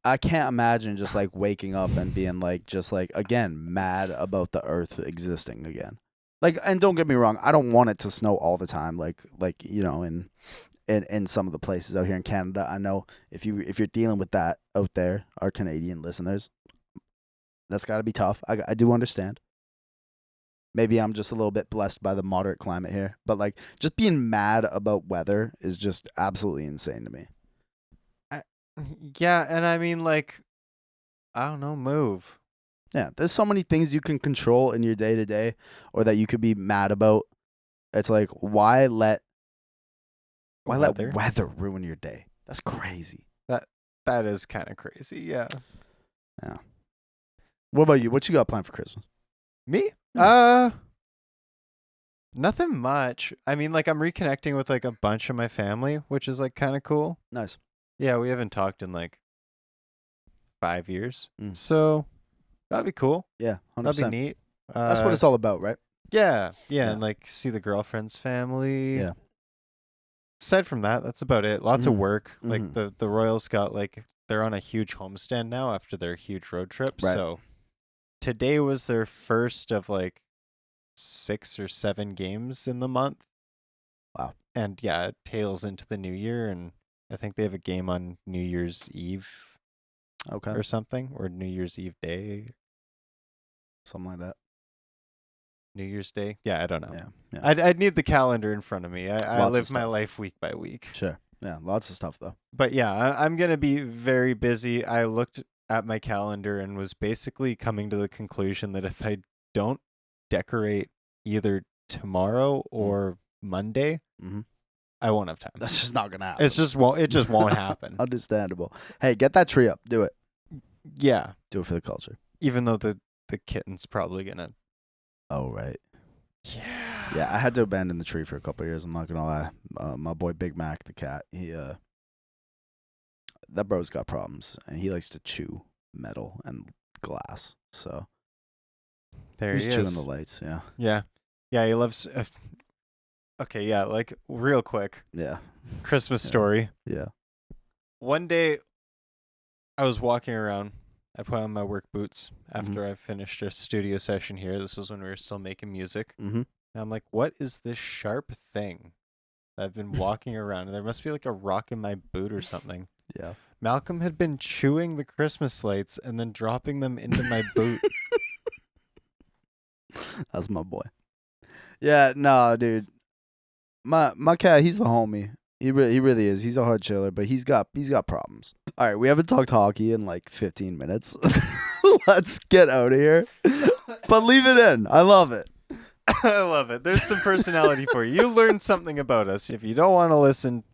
Speaker 2: I can't imagine just like waking up and being like just like again mad about the earth existing again. Like, and don't get me wrong, I don't want it to snow all the time. Like you know, in some of the places out here in Canada, I know if you're dealing with that out there, our Canadian listeners, that's got to be tough. I do understand. Maybe I'm just a little bit blessed by the moderate climate here, but like just being mad about weather is just absolutely insane to me.
Speaker 1: Yeah, and I mean like I don't know, move.
Speaker 2: Yeah, there's so many things you can control in your day to day, or that you could be mad about. It's like why let
Speaker 1: Weather.
Speaker 2: weather ruin your day? That's crazy.
Speaker 1: That is kind of crazy. Yeah.
Speaker 2: What about you? What you got planned for Christmas?
Speaker 1: Me? Nothing much. I mean, like, I'm reconnecting with, like, a bunch of my family, which is, like, kind of cool.
Speaker 2: Nice.
Speaker 1: Yeah, we haven't talked in, like, 5 years.
Speaker 2: Mm.
Speaker 1: So, that'd be cool.
Speaker 2: Yeah, 100%.
Speaker 1: That'd be neat.
Speaker 2: That's what it's all about, right?
Speaker 1: Yeah,
Speaker 2: Yeah.
Speaker 1: and, like, see the girlfriend's family.
Speaker 2: Yeah.
Speaker 1: Aside from that, that's about it. Lots of
Speaker 2: Mhm.
Speaker 1: work.
Speaker 2: Mhm.
Speaker 1: Like, the Royals got, like, they're on a huge homestand now after their huge road trip.
Speaker 2: Right.
Speaker 1: So, today was their first of, like, 6 or 7 games in the month.
Speaker 2: Wow.
Speaker 1: And yeah, it tails into the new year, and I think they have a game on New Year's Eve
Speaker 2: Okay.
Speaker 1: or something, or New Year's Eve day,
Speaker 2: Something like that.
Speaker 1: New Year's Day. Yeah, I don't know.
Speaker 2: Yeah. Yeah.
Speaker 1: I'd need the calendar in front of me. I
Speaker 2: Lots of
Speaker 1: live my
Speaker 2: stuff.
Speaker 1: life week by week.
Speaker 2: Sure. Yeah, lots of stuff though.
Speaker 1: But yeah, I'm gonna be very busy. I looked at my calendar and was basically coming to the conclusion that if I don't decorate either tomorrow or Monday,
Speaker 2: Mhm.
Speaker 1: I won't have time.
Speaker 2: That's just not gonna happen.
Speaker 1: It just won't happen.
Speaker 2: Understandable. Hey, get that tree up. Do it.
Speaker 1: Yeah,
Speaker 2: Do it for the culture.
Speaker 1: even though the kitten's probably gonna.
Speaker 2: Oh right.
Speaker 1: Yeah.
Speaker 2: Yeah, I had to abandon the tree for a couple of years. I'm not gonna lie. My boy Big Mac, the cat, that bro's got problems, and he likes to chew metal and glass. So
Speaker 1: There
Speaker 2: he's
Speaker 1: he
Speaker 2: chewing
Speaker 1: is.
Speaker 2: the lights. Yeah,
Speaker 1: Yeah, yeah. He loves. Okay, yeah. Like real quick,
Speaker 2: yeah,
Speaker 1: Christmas
Speaker 2: Yeah.
Speaker 1: story.
Speaker 2: yeah.
Speaker 1: One day, I was walking around. I put on my work boots
Speaker 2: Mm-hmm.
Speaker 1: after I finished a studio session here. This was when we were still making music.
Speaker 2: Mhm.
Speaker 1: And I'm like, what is this sharp thing that I've been walking around? There must be like a rock in my boot or something.
Speaker 2: Yeah.
Speaker 1: Malcolm had been chewing the Christmas lights and then dropping them into my boot.
Speaker 2: That's my boy. Yeah, no, dude. My cat, he's the homie. He really is. He's a hard chiller, but he's got problems. All right, we haven't talked hockey in like 15 minutes. Let's get out of here. But leave it in. I love it.
Speaker 1: I love it. There's some personality for you. You learned something about us. If you don't want to listen,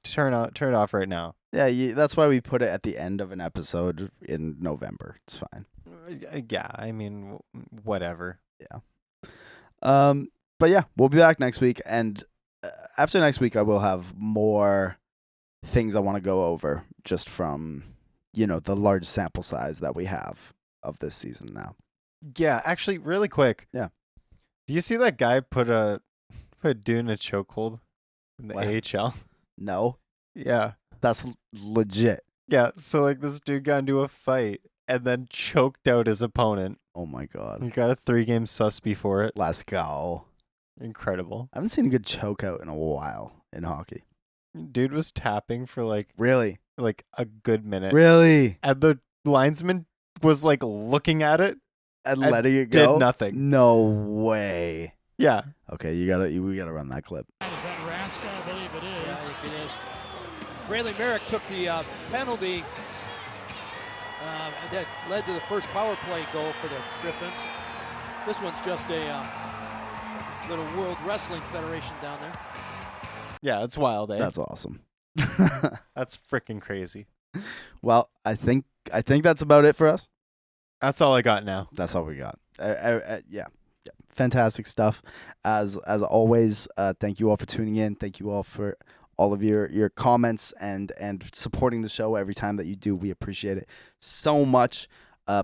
Speaker 1: turn it off right now.
Speaker 2: Yeah, that's why we put it at the end of an episode in November. It's fine.
Speaker 1: Yeah, I mean, whatever.
Speaker 2: But yeah, we'll be back next week, and after next week, I will have more things I want to go over just from, the large sample size that we have of this season now.
Speaker 1: Yeah, actually, really quick.
Speaker 2: Yeah.
Speaker 1: Do you see that guy put a dude in a chokehold in the
Speaker 2: What?
Speaker 1: AHL?
Speaker 2: No,
Speaker 1: Yeah.
Speaker 2: that's legit.
Speaker 1: Yeah, so like this dude got into a fight and then choked out his opponent.
Speaker 2: Oh my god.
Speaker 1: He got a 3-game sus before it.
Speaker 2: Let's go.
Speaker 1: Incredible.
Speaker 2: I haven't seen a good choke out in a while in hockey.
Speaker 1: Dude was tapping for like
Speaker 2: Really?
Speaker 1: a good minute.
Speaker 2: Really?
Speaker 1: And the linesman was like looking at it.
Speaker 2: And
Speaker 1: I
Speaker 2: letting it go?
Speaker 1: did nothing.
Speaker 2: No way.
Speaker 1: Yeah.
Speaker 2: Okay, we gotta run that clip.
Speaker 7: Is that Raska? I believe it is. Yeah, I think it is. Braylen Merrick took the penalty, and that led to the first power play goal for the Griffins. This one's just a little World Wrestling Federation down there.
Speaker 1: Yeah, it's wild, eh?
Speaker 2: That's awesome.
Speaker 1: That's freaking crazy.
Speaker 2: Well, I think that's about it for us.
Speaker 1: That's all I got now.
Speaker 2: That's all we got. Yeah. Fantastic stuff. As always, thank you all for tuning in. Thank you all for all of your comments and supporting the show every time that you do. We appreciate it so much.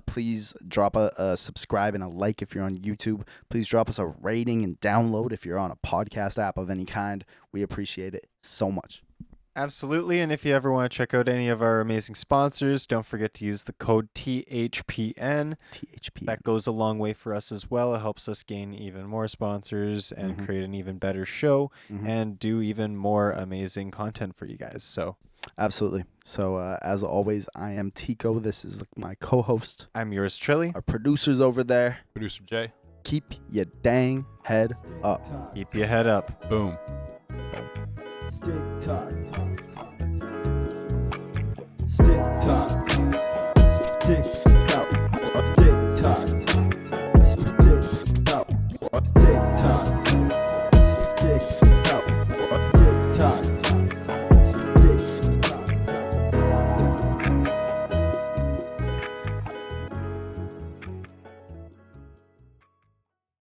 Speaker 2: Please drop a subscribe and a like if you're on YouTube. Please drop us a rating and download if you're on a podcast app of any kind. We appreciate it so much.
Speaker 1: Absolutely. And if you ever want to check out any of our amazing sponsors, don't forget to use the code THPN.
Speaker 2: THP.
Speaker 1: That goes a long way for us as well. It helps us gain even more sponsors and create an even better show and do even more amazing content for you guys. So
Speaker 2: Absolutely. So as always, I am Tico. This is my co-host.
Speaker 1: I'm yours truly.
Speaker 2: Our producers over there.
Speaker 4: Producer Jay.
Speaker 2: Keep your dang head up.
Speaker 1: Keep your head up.
Speaker 4: Boom.
Speaker 3: Stick talk. Stick talk. Stick talk. Stick talk.